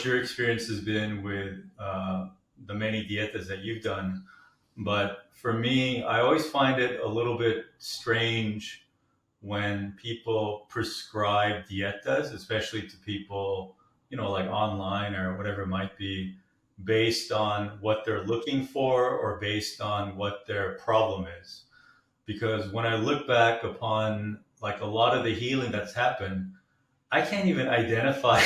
your experience has been with the many dietas that you've done. But for me, I always find it a little bit strange when people prescribe dietas, especially to people, like online or whatever it might be, based on what they're looking for or based on what their problem is. Because when I look back upon like a lot of the healing that's happened, I can't even identify.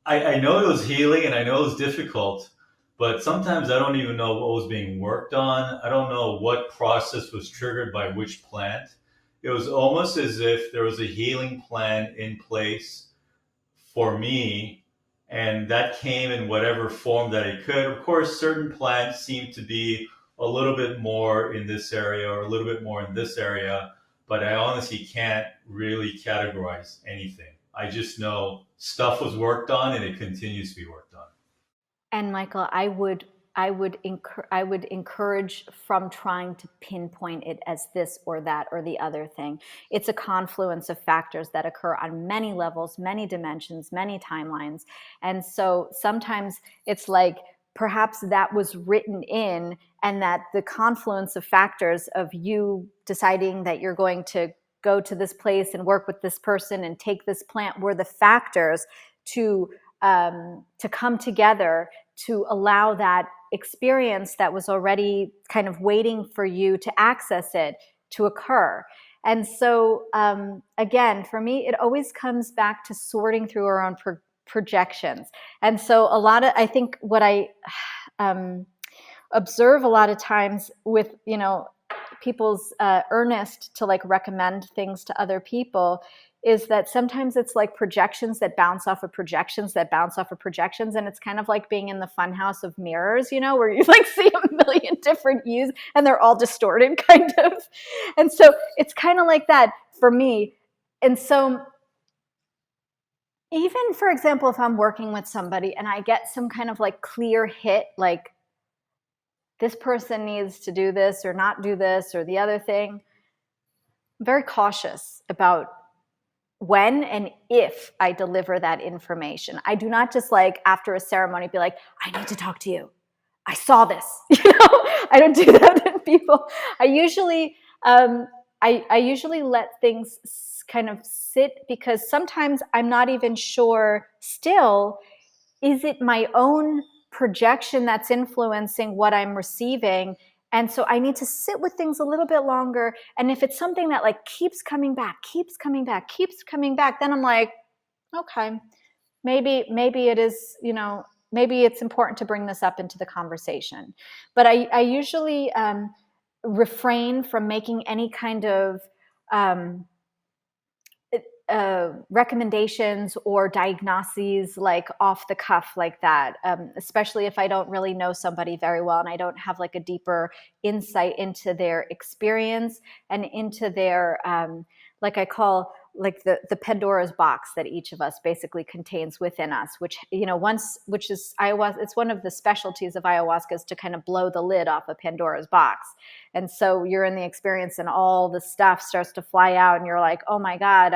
I know it was healing and I know it was difficult, but sometimes I don't even know what was being worked on. I don't know what process was triggered by which plant. It was almost as if there was a healing plan in place for me, and that came in whatever form that it could. Of course, certain plants seem to be a little bit more in this area or a little bit more in this area, but I honestly can't really categorize anything. I just know stuff was worked on and it continues to be worked on. And Michael, I would encourage from trying to pinpoint it as this or that or the other thing. It's a confluence of factors that occur on many levels, many dimensions, many timelines. And so sometimes it's like perhaps that was written in, and that the confluence of factors of you deciding that you're going to go to this place and work with this person and take this plant were the factors to come together to allow that experience that was already kind of waiting for you to access it to occur. And so, again, for me, it always comes back to sorting through our own projections. And so I think what I observe a lot of times with, people's earnest to like recommend things to other people is that sometimes it's like projections that bounce off of projections that bounce off of projections. And it's kind of like being in the funhouse of mirrors, where you like see a million different views and they're all distorted kind of. And so it's kind of like that for me. And so even, for example, if I'm working with somebody and I get some kind of like clear hit, like this person needs to do this or not do this or the other thing, I'm very cautious about when and if I deliver that information. I do not just like after a ceremony be like, I need to talk to you. I saw this. I don't do that with people. I usually let things kind of sit, because sometimes I'm not even sure still, is it my own projection that's influencing what I'm receiving? And so I need to sit with things a little bit longer. And if it's something that like keeps coming back, then I'm like, okay, maybe it is, maybe it's important to bring this up into the conversation. But I usually refrain from making any kind of recommendations or diagnoses like off the cuff like that, especially if I don't really know somebody very well and I don't have like a deeper insight into their experience and into their like I call like the Pandora's box that each of us basically contains within us, which which is ayahuasca. It's one of the specialties of ayahuasca is to kind of blow the lid off of Pandora's box. And so you're in the experience and all the stuff starts to fly out and you're like, oh my God,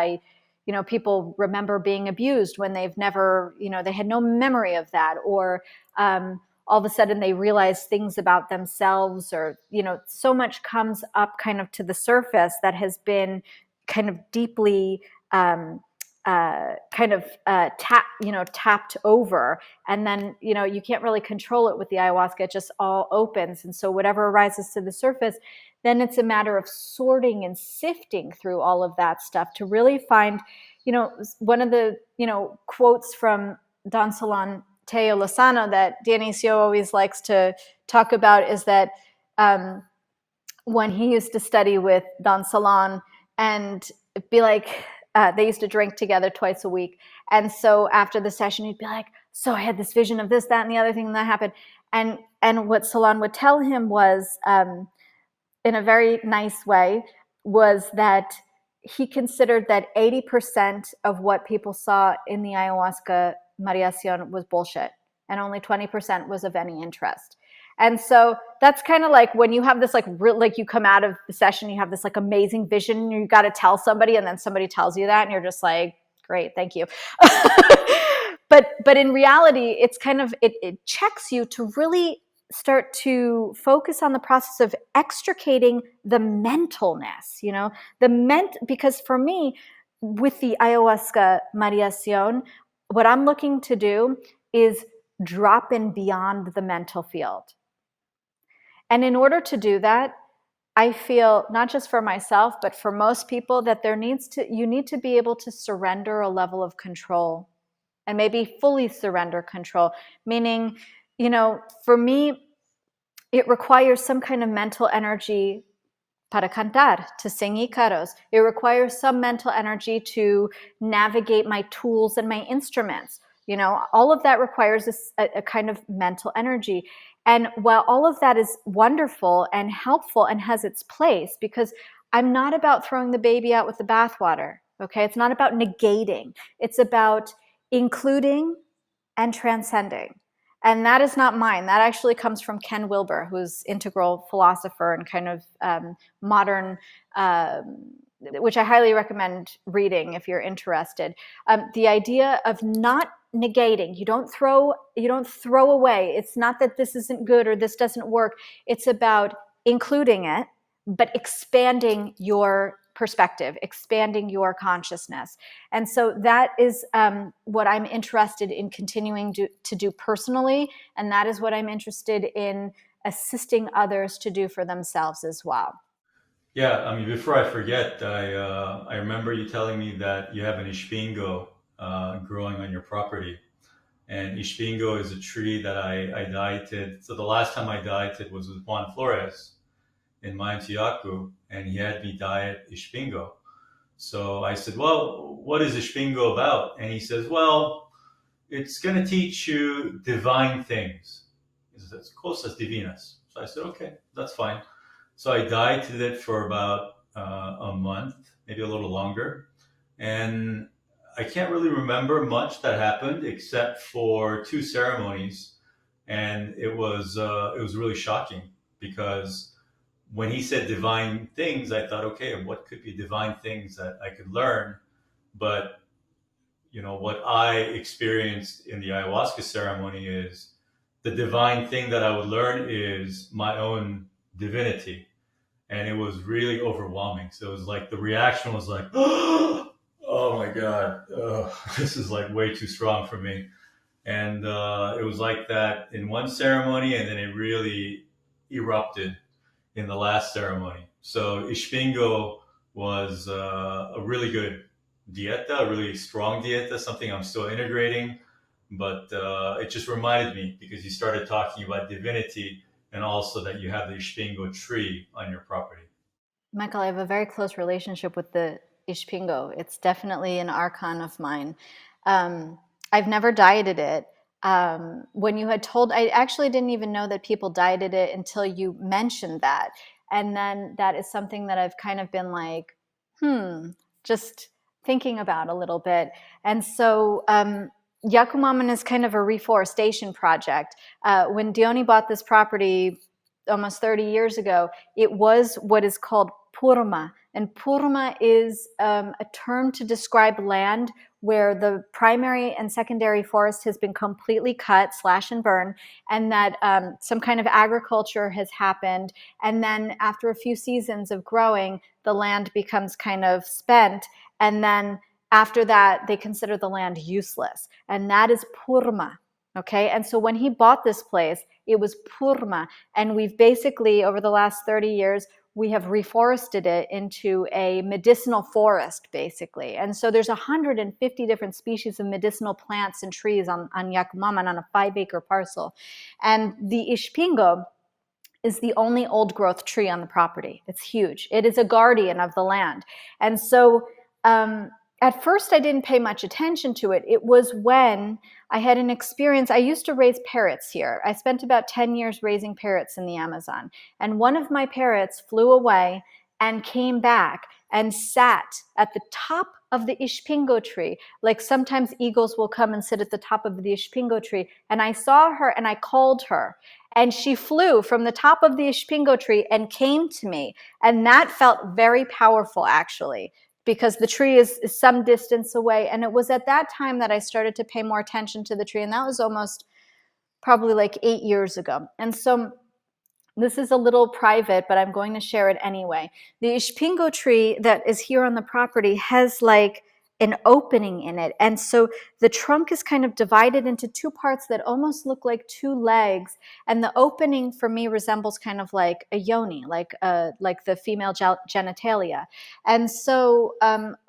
people remember being abused when they've never, they had no memory of that, or all of a sudden they realize things about themselves, or, so much comes up kind of to the surface that has been kind of deeply tapped over. And then, you can't really control it with the ayahuasca. It just all opens. And so whatever arises to the surface, then it's a matter of sorting and sifting through all of that stuff to really find, one of the, quotes from Don Salon Teo Lozano that Dionisio always likes to talk about is that when he used to study with Don Salon and be like, they used to drink together twice a week. And so after the session, he'd be like, so I had this vision of this, that, and the other thing, and that happened. And what Salon would tell him was, in a very nice way, was that he considered that 80% of what people saw in the ayahuasca mareacion was bullshit, and only 20% was of any interest. And so that's kind of like when you have this like you come out of the session, you have this like amazing vision, and you got to tell somebody, and then somebody tells you that, and you're just like, great, thank you. but in reality, it's kind of, it checks you to really start to focus on the process of extricating the mentalness, because for me, with the ayahuasca mareacion, what I'm looking to do is drop in beyond the mental field. And in order to do that, I feel, not just for myself, but for most people, that you need to be able to surrender a level of control, and maybe fully surrender control. Meaning, for me, it requires some kind of mental energy para cantar, to sing Icaros. It requires some mental energy to navigate my tools and my instruments. All of that requires a kind of mental energy. And while all of that is wonderful and helpful and has its place, because I'm not about throwing the baby out with the bathwater, okay? It's not about negating. It's about including and transcending. And that is not mine. That actually comes from Ken Wilber, who's integral philosopher and kind of modern, which I highly recommend reading if you're interested. The idea of not negating. You don't throw away. It's not that this isn't good or this doesn't work. It's about including it, but expanding your perspective, expanding your consciousness. And so that is what I'm interested in continuing to do personally. And that is what I'm interested in assisting others to do for themselves as well. Yeah, I mean, before I forget, I remember you telling me that you have an Ishpingo growing on your property. And Ishpingo is a tree that I dieted. So the last time I dieted was with Juan Flores in Mayantiyacu, and he had me diet Ishpingo. So I said, well, what is Ishpingo about? And he says, well, it's going to teach you divine things. It's cosas divinas. So I said, okay, that's fine. So I dieted it for about a month, maybe a little longer. And I can't really remember much that happened except for 2 ceremonies. And it was really shocking because when he said divine things, I thought, okay, what could be divine things that I could learn? But what I experienced in the ayahuasca ceremony is the divine thing that I would learn is my own divinity. And it was really overwhelming. So it was like the reaction was like, oh my God, this is like way too strong for me. And it was like that in one ceremony, and then it really erupted in the last ceremony. So Ishpingo was a really good dieta, a really strong dieta, something I'm still integrating. But it just reminded me because you started talking about divinity and also that you have the Ishpingo tree on your property. Michael, I have a very close relationship with the Ishpingo. It's definitely an archon of mine. I've never dieted it. When you had told, I actually didn't even know that people dieted it until you mentioned that. And then that is something that I've kind of been like, just thinking about a little bit. And so Yacumaman is kind of a reforestation project. When Diony bought this property almost 30 years ago, it was what is called purma. And purma is a term to describe land where the primary and secondary forest has been completely cut, slash and burn, and that some kind of agriculture has happened. And then after a few seasons of growing, the land becomes kind of spent. And then after that, they consider the land useless. And that is purma. Okay, and so when he bought this place, it was purma. And we've basically, over the last 30 years, we have reforested it into a medicinal forest, basically. And so there's 150 different species of medicinal plants and trees on Yacumaman on a 5-acre parcel. And the Ishpingo is the only old growth tree on the property. It's huge. It is a guardian of the land. And so at first I didn't pay much attention to it. It was when I had an experience. I used to raise parrots here. I spent about 10 years raising parrots in the Amazon. And one of my parrots flew away and came back and sat at the top of the Ishpingo tree. Like sometimes eagles will come and sit at the top of the Ishpingo tree. And I saw her and I called her. And she flew from the top of the Ishpingo tree and came to me. And that felt very powerful, actually, because the tree is some distance away. And it was at that time that I started to pay more attention to the tree. And that was almost probably like 8 years ago. And so this is a little private, but I'm going to share it anyway. The Ishpingo tree that is here on the property has like an opening in it. And so the trunk is kind of divided into two parts that almost look like two legs. And the opening for me resembles kind of like a yoni, like the female genitalia. And so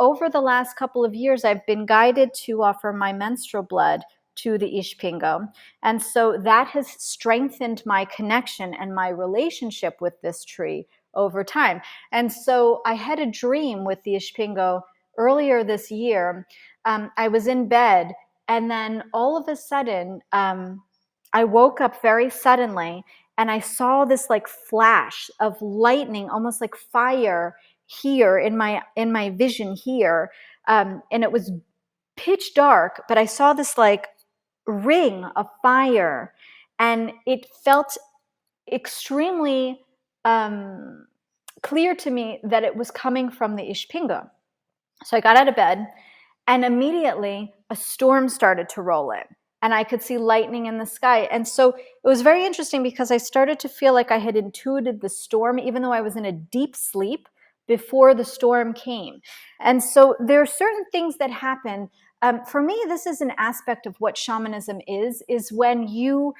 over the last couple of years, I've been guided to offer my menstrual blood to the Ishpingo. And so that has strengthened my connection and my relationship with this tree over time. And so I had a dream with the Ishpingo earlier this year. I was in bed, and then all of a sudden, I woke up very suddenly, and I saw this like flash of lightning, almost like fire here in my vision here. And it was pitch dark, but I saw this like ring of fire, and it felt extremely clear to me that it was coming from the Ishpingo. So I got out of bed, and immediately a storm started to roll in, and I could see lightning in the sky. And so it was very interesting because I started to feel like I had intuited the storm, even though I was in a deep sleep before the storm came. And so there are certain things that happen. For me, this is an aspect of what shamanism is when you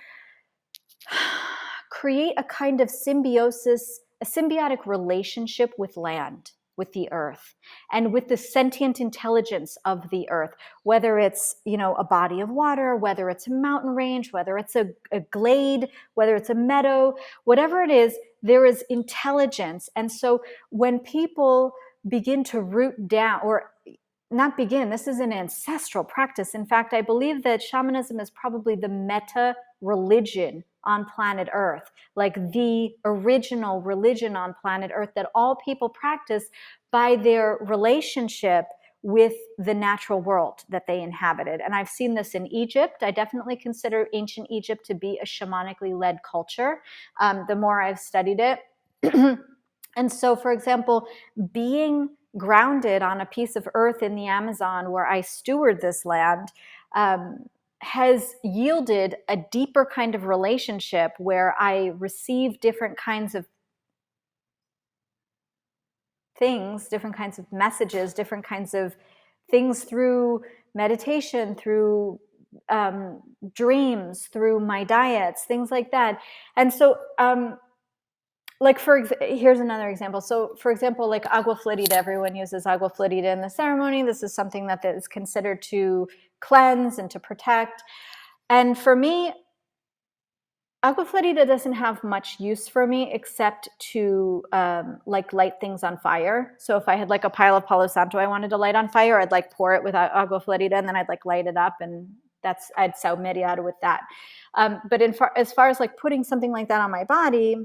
create a kind of symbiosis, a symbiotic relationship with land, with the earth, and with the sentient intelligence of the earth, whether it's, a body of water, whether it's a mountain range, whether it's a glade, whether it's a meadow, whatever it is, there is intelligence. And so when people begin to root down, or not begin, this is an ancestral practice. In fact, I believe that shamanism is probably the meta religion on planet Earth, like the original religion on planet Earth that all people practice by their relationship with the natural world that they inhabited. And I've seen this in Egypt. I definitely consider ancient Egypt to be a shamanically led culture, the more I've studied it. And so, for example, being grounded on a piece of earth in the Amazon where I steward this land has yielded a deeper kind of relationship where I receive different kinds of things, different kinds of messages, different kinds of things through meditation, through dreams, through my diets, things like that. And so here's another example. So, for example, like Agua Farida, everyone uses Agua Farida in the ceremony. This is something that is considered to cleanse and to protect. And for me, Agua Farida doesn't have much use for me except to light things on fire. So if I had like a pile of Palo Santo I wanted to light on fire, I'd like pour it with Agua Farida, and then I'd like light it up, and I'd saumerear with that. But as far as like putting something like that on my body,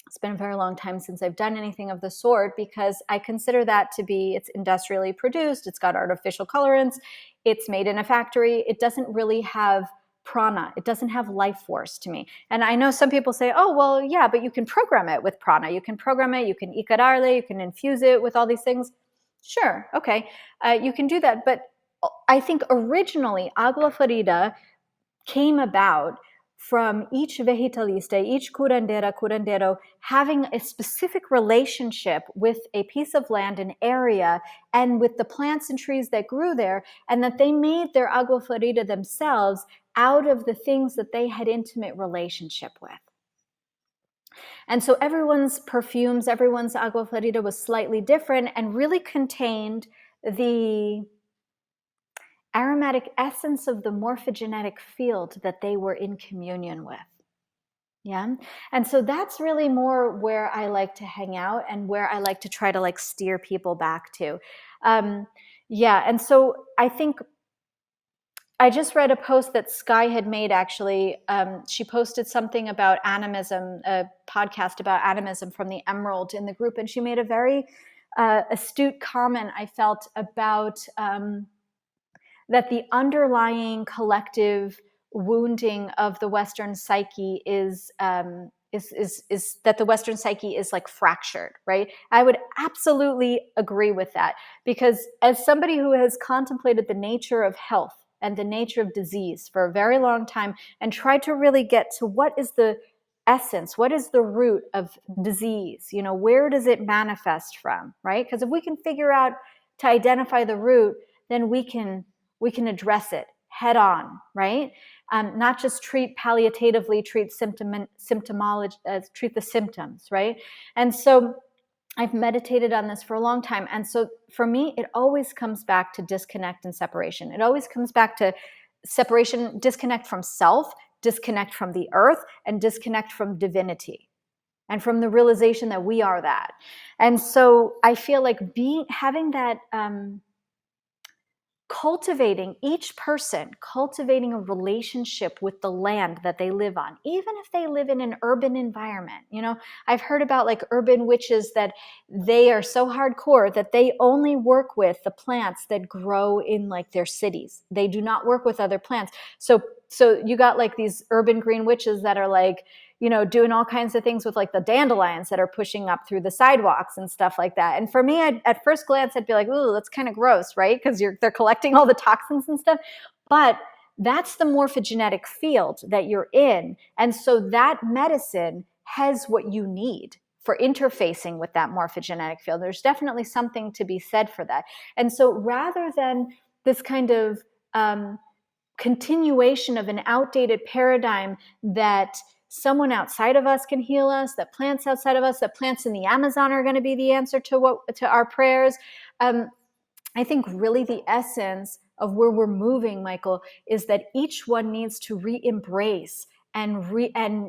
it's been a very long time since I've done anything of the sort, because I consider that to be, it's industrially produced, it's got artificial colorants, it's made in a factory, it doesn't really have prana, it doesn't have life force to me. And I know some people say, oh, well, yeah, but you can program it with prana, you can program it, you can ikararle, you can infuse it with all these things. Sure, okay, you can do that. But I think originally Agua Farida came about from each vegetalista, each curandero having a specific relationship with a piece of land, an area, and with the plants and trees that grew there, and that they made their Agua Farida themselves out of the things that they had intimate relationship with. And so everyone's perfumes, everyone's Agua Farida was slightly different and really contained the aromatic essence of the morphogenetic field that they were in communion with. Yeah. And so that's really more where I like to hang out and where I like to try to like steer people back to. Yeah. And so I think I just read a post that Sky had made, actually. She posted something about animism, a podcast about animism from the Emerald in the group. And she made a very astute comment, I felt, about that the underlying collective wounding of the Western psyche is is that the Western psyche is like fractured, right? I would absolutely agree with that, because as somebody who has contemplated the nature of health and the nature of disease for a very long time and tried to really get to what is the essence, what is the root of disease, where does it manifest from, right? Because if we can figure out to identify the root, then we can address it head on, right? Not just treat palliatively, treat symptomology, treat the symptoms, right? And so I've meditated on this for a long time. And so for me, it always comes back to disconnect and separation. It always comes back to separation, disconnect from self, disconnect from the earth, and disconnect from divinity and from the realization that we are that. And so I feel like having that, cultivating a relationship with the land that they live on, even if they live in an urban environment. I've heard about like urban witches that they are so hardcore that they only work with the plants that grow in like their cities. They do not work with other plants. So you got like these urban green witches that are like, doing all kinds of things with like the dandelions that are pushing up through the sidewalks and stuff like that. And for me, at first glance, I'd be like, ooh, that's kind of gross, right? Because they're collecting all the toxins and stuff. But that's the morphogenetic field that you're in. And so that medicine has what you need for interfacing with that morphogenetic field. There's definitely something to be said for that. And so rather than this kind of continuation of an outdated paradigm that someone outside of us can heal us, that plants outside of us, that plants in the Amazon are going to be the answer to our prayers. I think really the essence of where we're moving, Michael, is that each one needs to re-embrace and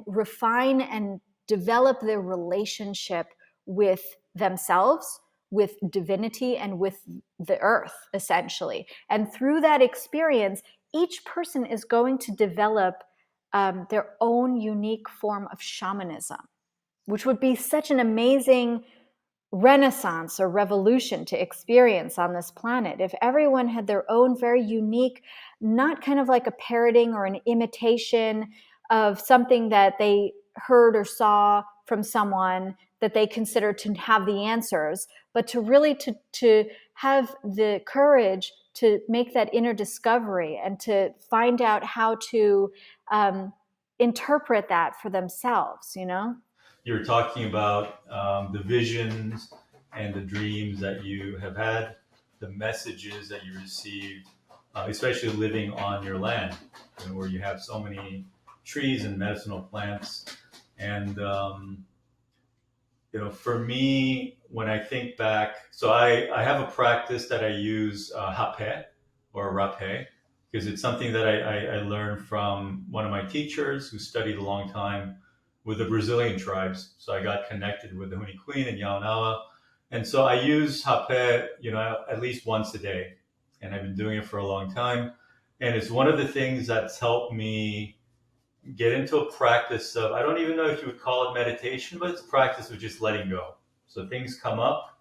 refine and develop their relationship with themselves, with divinity, and with the earth, essentially. And through that experience, each person is going to develop their own unique form of shamanism, which would be such an amazing renaissance or revolution to experience on this planet. If everyone had their own very unique, not kind of like a parroting or an imitation of something that they heard or saw from someone that they consider to have the answers, but to really to have the courage to make that inner discovery and to find out how to interpret that for themselves, You're talking about the visions and the dreams that you have had, the messages that you received, especially living on your land, where you have so many trees and medicinal plants. And for me, when I think back, so I have a practice that I use Happi or Rapé, because it's something that I learned from one of my teachers who studied a long time with the Brazilian tribes. So I got connected with the Huni Queen and Yaonawa. And so I use Hapé, at least once a day. And I've been doing it for a long time. And it's one of the things that's helped me get into a practice of, I don't even know if you would call it meditation, but it's a practice of just letting go. So things come up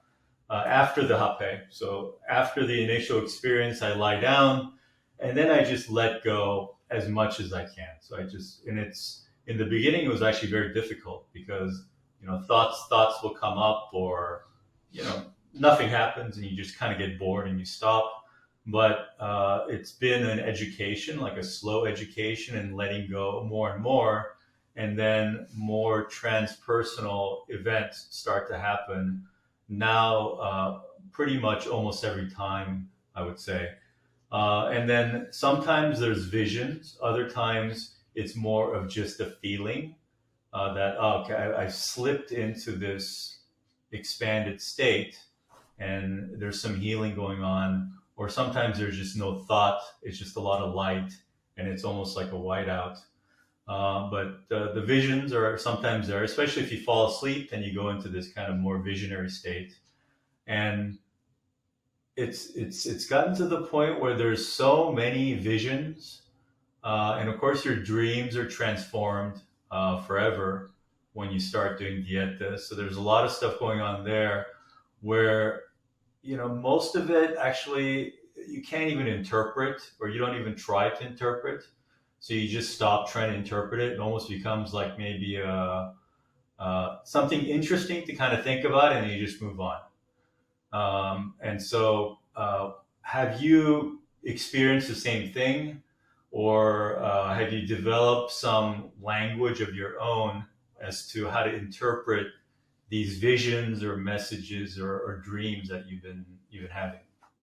after the Hapé. So after the initial experience, I lie down and then I just let go as much as I can. So in the beginning, it was actually very difficult because, thoughts will come up or, nothing happens and you just kind of get bored and you stop. But it's been an education, like a slow education, and letting go more and more. And then more transpersonal events start to happen now, pretty much almost every time, I would say. And then sometimes there's visions. Other times it's more of just a feeling that, okay, I slipped into this expanded state and there's some healing going on. Or sometimes there's just no thought. It's just a lot of light and it's almost like a whiteout. But the visions are sometimes there, especially if you fall asleep and you go into this kind of more visionary state. And it's gotten to the point where there's so many visions. And of course, your dreams are transformed forever when you start doing dietas. So there's a lot of stuff going on there where, most of it actually you can't even interpret, or you don't even try to interpret. So you just stop trying to interpret it. It almost becomes like maybe a something interesting to kind of think about, and then you just move on. And so, have you experienced the same thing, or have you developed some language of your own as to how to interpret these visions or messages or dreams that you've been having?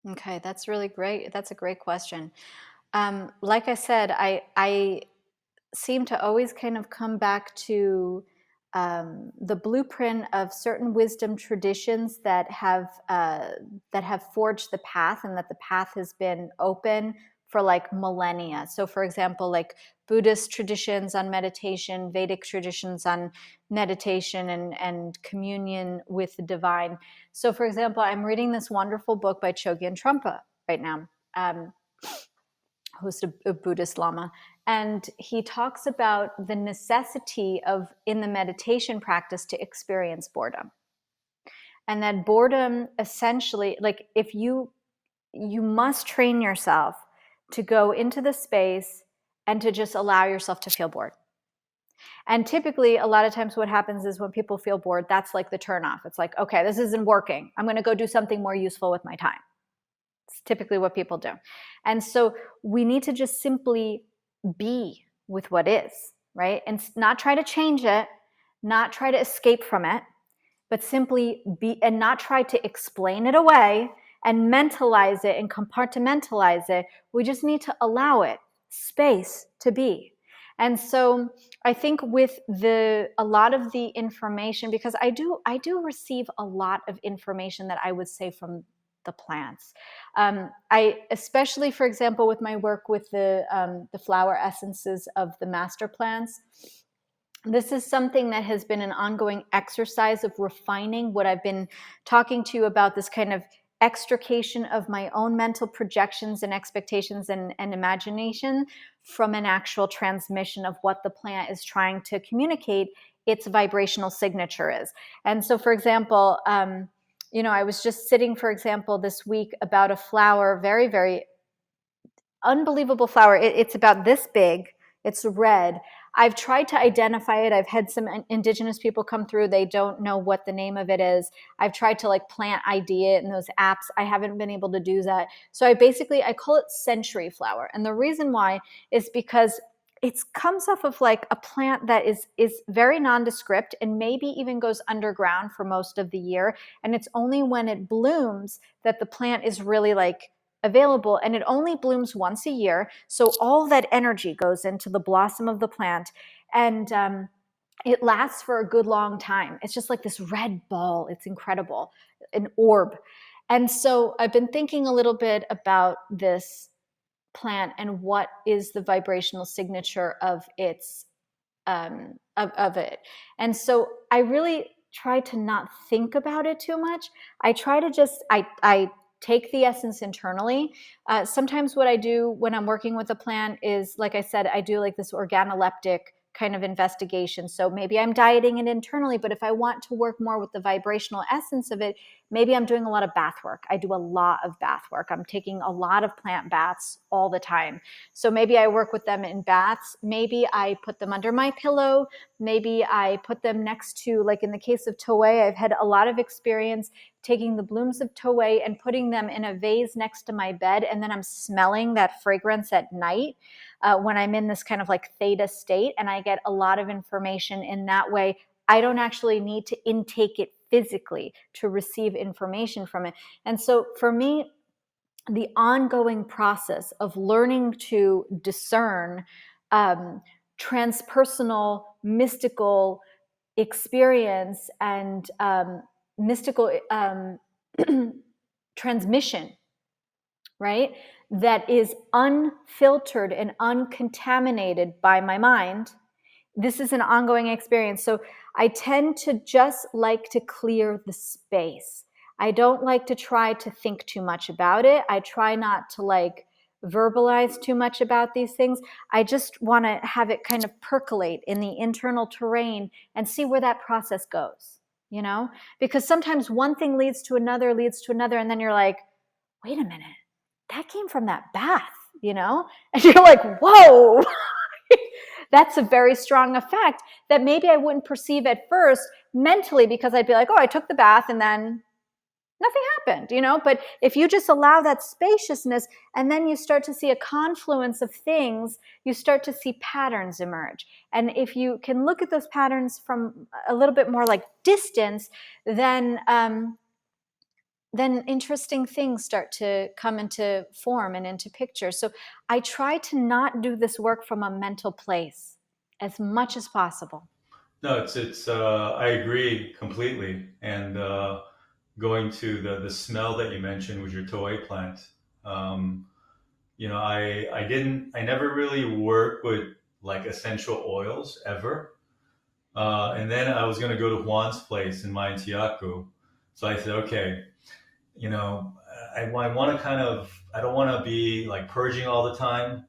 Okay, that's really great. That's a great question. Like I said, I seem to always kind of come back to the blueprint of certain wisdom traditions that have forged the path, and that the path has been open for like millennia. So, for example, like Buddhist traditions on meditation, Vedic traditions on meditation and communion with the divine. So, for example, I'm reading this wonderful book by Chogyam Trungpa right now. Who's a Buddhist Lama, and he talks about the necessity of, in the meditation practice, to experience boredom. And that boredom essentially, like if you must train yourself to go into the space and to just allow yourself to feel bored. And typically, a lot of times what happens is when people feel bored, that's like the turnoff. It's like, okay, this isn't working. I'm going to go do something more useful with my time. It's typically what people do. And so we need to just simply be with what is, right? And not try to change it, not try to escape from it, but simply be, and not try to explain it away and mentalize it and compartmentalize it. We just need to allow it space to be. And so I think with a lot of the information, because I do receive a lot of information that I would say from the plants. I especially, for example, with my work with the flower essences of the master plants, this is something that has been an ongoing exercise of refining what I've been talking to you about, this kind of extrication of my own mental projections and expectations and imagination from an actual transmission of what the plant is trying to communicate its vibrational signature is. And so, for example, I was just sitting, for example, this week about a flower, very, very unbelievable flower. It's about this big. It's red. I've tried to identify it. I've had some indigenous people come through. They don't know what the name of it is. I've tried to like plant ID it in those apps. I haven't been able to do that. So I call it century flower. And the reason why is because it comes off of like a plant that is very nondescript and maybe even goes underground for most of the year. And it's only when it blooms that the plant is really like available, and it only blooms once a year. So all that energy goes into the blossom of the plant, and it lasts for a good long time. It's just like this red ball. It's incredible, an orb. And so I've been thinking a little bit about this plant and what is the vibrational signature of its of it. And so I really try to not think about it too much. I try to just I take the essence internally. Sometimes what I do when I'm working with a plant is, like I said, I do like this organoleptic kind of investigation. So maybe I'm dieting it internally, but if I want to work more with the vibrational essence of it, maybe I'm doing a lot of bath work. I do a lot of bath work. I'm taking a lot of plant baths all the time. So maybe I work with them in baths. Maybe I put them under my pillow. Maybe I put them next to, like in the case of Toei, I've had a lot of experience taking the blooms of Toei and putting them in a vase next to my bed. And then I'm smelling that fragrance at night when I'm in this kind of like theta state. And I get a lot of information in that way. I don't actually need to intake it physically to receive information from it. And so for me, the ongoing process of learning to discern transpersonal, mystical experience and mystical transmission, right? That is unfiltered and uncontaminated by my mind. This is an ongoing experience. So I tend to just like to clear the space. I don't like to try to think too much about it. I try not to like verbalize too much about these things. I just want to have it kind of percolate in the internal terrain and see where that process goes, because sometimes one thing leads to another, and then you're like, wait a minute, that came from that bath, and you're like, whoa. That's a very strong effect that maybe I wouldn't perceive at first mentally, because I'd be like, oh, I took the bath and then nothing happened, but if you just allow that spaciousness, and then you start to see a confluence of things, you start to see patterns emerge. And if you can look at those patterns from a little bit more like distance, then interesting things start to come into form and into picture. So I try to not do this work from a mental place as much as possible. No, it's I agree completely. And going to the smell that you mentioned with your toy plant, um, I never really worked with like essential oils ever. And then I was going to go to Juan's place in Mayantiaku. So I said, okay, I want to I don't want to be like purging all the time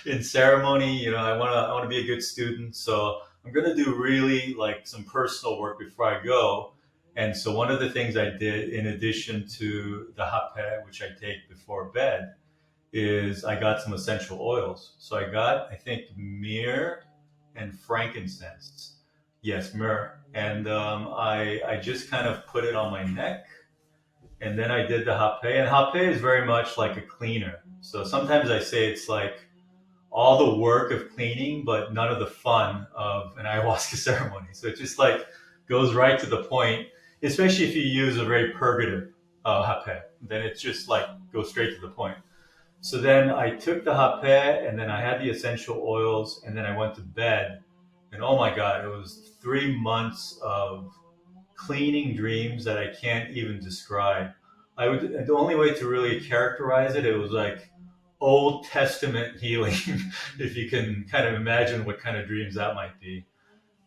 in ceremony. I want to be a good student. So I'm going to do really like some personal work before I go. And so one of the things I did, in addition to the Happi, which I take before bed, is I got some essential oils. So I got, I think, myrrh and frankincense. Yes, myrrh. And I just kind of put it on my neck, and then I did the Happi. And Happi is very much like a cleaner. So sometimes I say it's like all the work of cleaning, but none of the fun of an ayahuasca ceremony. So it just like goes right to the point, especially if you use a very purgative Happi. Then it's just like goes straight to the point. So then I took the Happi, and then I had the essential oils, and then I went to bed. And oh my God, it was 3 months of cleaning dreams that I can't even describe. The only way to really characterize it, it was like Old Testament healing, if you can kind of imagine what kind of dreams that might be.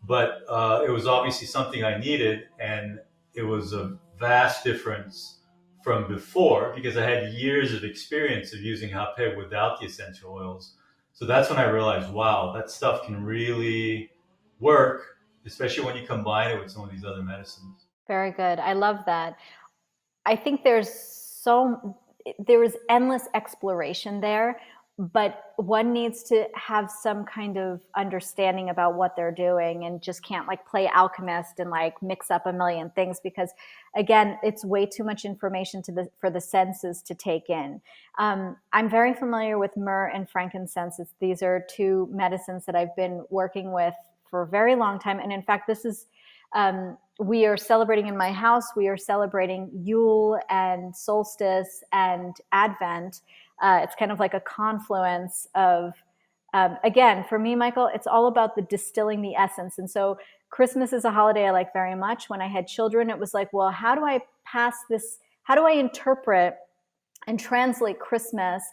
But it was obviously something I needed, and it was a vast difference from before because I had years of experience of using Happi without the essential oils. So that's when I realized, wow, that stuff can really work, especially when you combine it with some of these other medicines. Very good. I love that. I think there is endless exploration there, but one needs to have some kind of understanding about what they're doing, and just can't like play alchemist and like mix up a million things, because again, it's way too much information for the senses to take in. I'm very familiar with myrrh and frankincense. These are two medicines that I've been working with for a very long time. And in fact, this is we are celebrating in my house. We are celebrating Yule and solstice and Advent. It's kind of like a confluence of, again, for me, Michael, it's all about the distilling the essence. And so Christmas is a holiday I like very much. When I had children, it was like, well, how do I pass this? How do I interpret and translate Christmas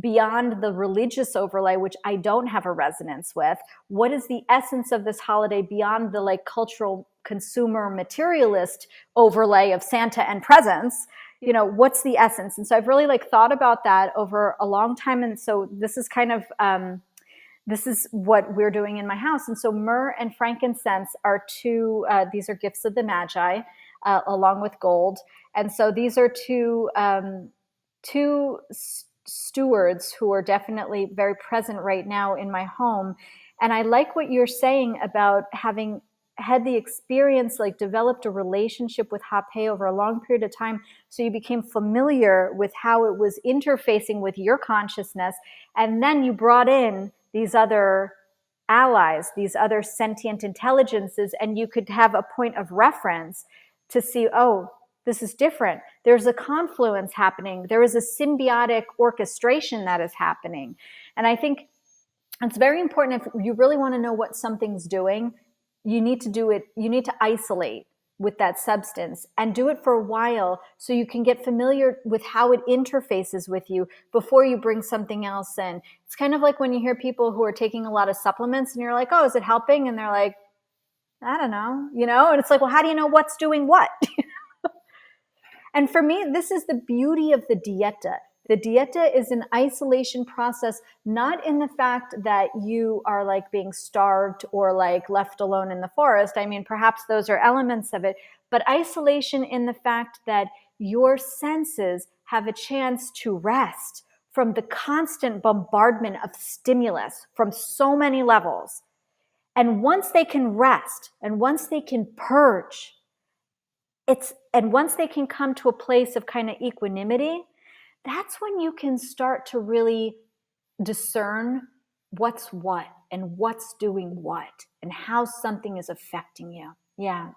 beyond the religious overlay, which I don't have a resonance with? What is the essence of this holiday beyond the like cultural consumer materialist overlay of Santa and presents? What's the essence? And so I've really like thought about that over a long time. And so this is kind of, this is what we're doing in my house. And so myrrh and frankincense are these are gifts of the Magi, along with gold. And so these are two stewards who are definitely very present right now in my home. And I like what you're saying about having had the experience, like developed a relationship with Happi over a long period of time. So you became familiar with how it was interfacing with your consciousness. And then you brought in these other allies, these other sentient intelligences, and you could have a point of reference to see, oh, this is different. There's a confluence happening. There is a symbiotic orchestration that is happening. And I think it's very important, if you really want to know what something's doing, you need to do it. You need to isolate with that substance and do it for a while so you can get familiar with how it interfaces with you before you bring something else in. It's kind of like when you hear people who are taking a lot of supplements and you're like, oh, is it helping? And they're like, I don't know, and it's like, well, how do you know what's doing what? And for me, this is the beauty of the dieta. The dieta is an isolation process, not in the fact that you are like being starved or like left alone in the forest. I mean, perhaps those are elements of it, but isolation in the fact that your senses have a chance to rest from the constant bombardment of stimulus from so many levels. And once they can rest, and once they can purge, and once they can come to a place of kind of equanimity, that's when you can start to really discern what's what and what's doing what and how something is affecting you. Yeah.